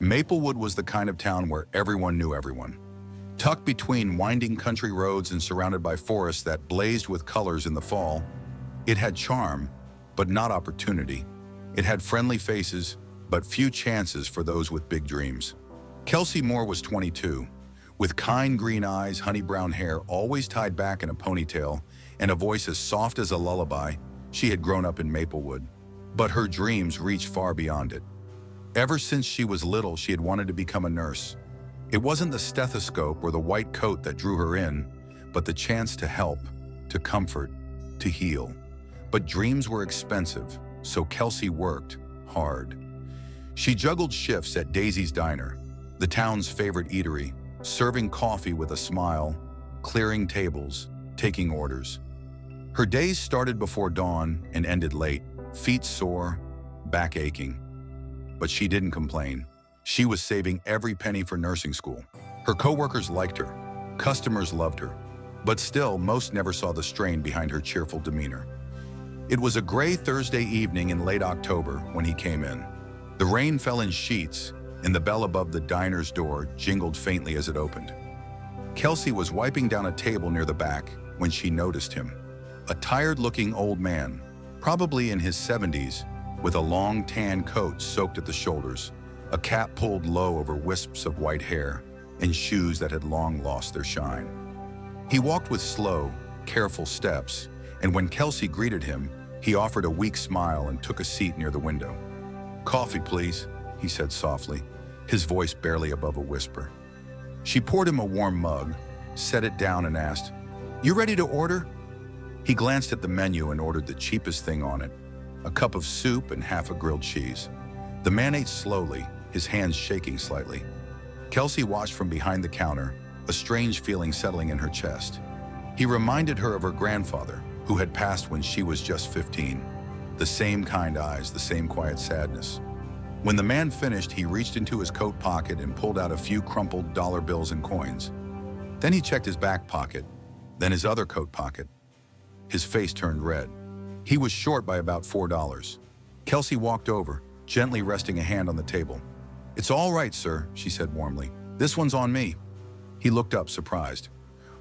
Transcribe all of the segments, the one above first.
Maplewood was the kind of town where everyone knew everyone. Tucked between winding country roads and surrounded by forests that blazed with colors in the fall, it had charm, but not opportunity. It had friendly faces, but few chances for those with big dreams. Kelsey Moore was 22, with kind green eyes, honey brown hair always tied back in a ponytail, and a voice as soft as a lullaby. She had grown up in Maplewood, but her dreams reached far beyond it. Ever since she was little, she had wanted to become a nurse. It wasn't the stethoscope or the white coat that drew her in, but the chance to help, to comfort, to heal. But dreams were expensive, so Kelsey worked hard. She juggled shifts at Daisy's Diner, the town's favorite eatery, serving coffee with a smile, clearing tables, taking orders. Her days started before dawn and ended late, feet sore, back aching. But she didn't complain. She was saving every penny for nursing school. Her coworkers liked her, customers loved her, but still most never saw the strain behind her cheerful demeanor. It was a gray Thursday evening in late October when he came in. The rain fell in sheets, and the bell above the diner's door jingled faintly as it opened. Kelsey was wiping down a table near the back when she noticed him. A tired-looking old man, probably in his 70s, with a long tan coat soaked at the shoulders, a cap pulled low over wisps of white hair, and shoes that had long lost their shine. He walked with slow, careful steps, and when Kelsey greeted him, he offered a weak smile and took a seat near the window. "Coffee, please," he said softly, his voice barely above a whisper. She poured him a warm mug, set it down and asked, "You ready to order?" He glanced at the menu and ordered the cheapest thing on it, a cup of soup and half a grilled cheese. The man ate slowly, his hands shaking slightly. Kelsey watched from behind the counter, a strange feeling settling in her chest. He reminded her of her grandfather, who had passed when she was just 15. The same kind eyes, the same quiet sadness. When the man finished, he reached into his coat pocket and pulled out a few crumpled dollar bills and coins. Then he checked his back pocket, then his other coat pocket. His face turned red. He was short by about $4. Kelsey walked over, gently resting a hand on the table. "It's all right, sir," she said warmly. "This one's on me." He looked up, surprised.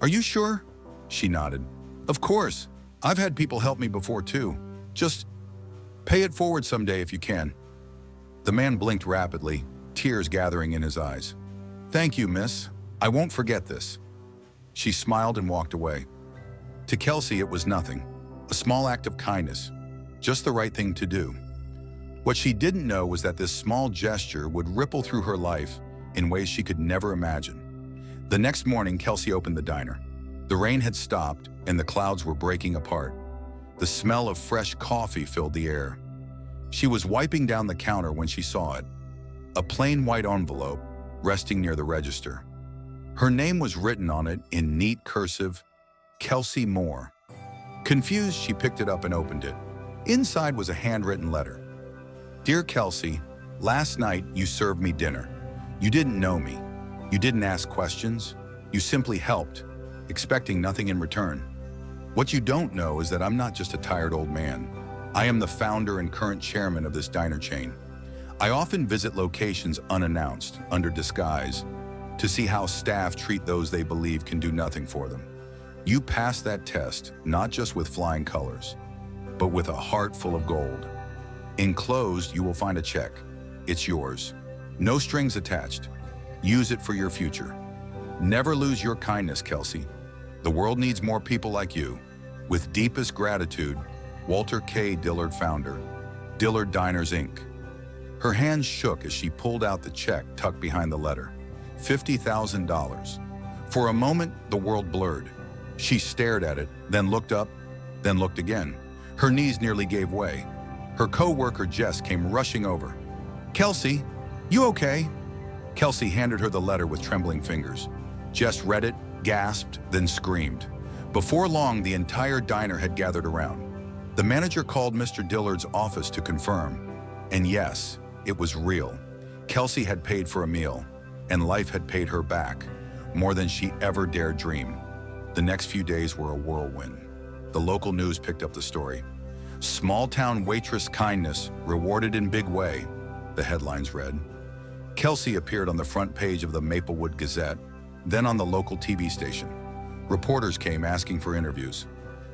"Are you sure?" She nodded. "Of course. I've had people help me before, too. Just pay it forward someday if you can." The man blinked rapidly, tears gathering in his eyes. "Thank you, miss. I won't forget this." She smiled and walked away. To Kelsey, it was nothing. A small act of kindness. Just the right thing to do. What she didn't know was that this small gesture would ripple through her life in ways she could never imagine. The next morning, Kelsey opened the diner. The rain had stopped and the clouds were breaking apart. The smell of fresh coffee filled the air. She was wiping down the counter when she saw it. A plain white envelope resting near the register. Her name was written on it in neat cursive, Kelsey Moore. Confused, she picked it up and opened it. Inside was a handwritten letter. "Dear Kelsey, last night you served me dinner. You didn't know me. You didn't ask questions. You simply helped, expecting nothing in return. What you don't know is that I'm not just a tired old man. I am the founder and current chairman of this diner chain. I often visit locations unannounced, under disguise, to see how staff treat those they believe can do nothing for them. You passed that test, not just with flying colors, but with a heart full of gold. Enclosed, you will find a check. It's yours. No strings attached. Use it for your future. Never lose your kindness, Kelsey. The world needs more people like you. With deepest gratitude, Walter K. Dillard, founder, Dillard Diners, Inc." Her hands shook as she pulled out the check tucked behind the letter. $50,000. For a moment, the world blurred. She stared at it, then looked up, then looked again. Her knees nearly gave way. Her co-worker Jess came rushing over. "Kelsey, you okay?" Kelsey handed her the letter with trembling fingers. Jess read it, gasped, then screamed. Before long, the entire diner had gathered around. The manager called Mr. Dillard's office to confirm. And yes, it was real. Kelsey had paid for a meal, and life had paid her back, more than she ever dared dream. The next few days were a whirlwind. The local news picked up the story. "Small-town waitress kindness rewarded in big way," the headlines read. Kelsey appeared on the front page of the Maplewood Gazette, then on the local TV station. Reporters came asking for interviews.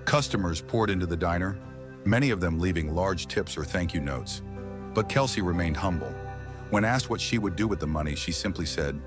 Customers poured into the diner, many of them leaving large tips or thank you notes. But Kelsey remained humble. When asked what she would do with the money, she simply said,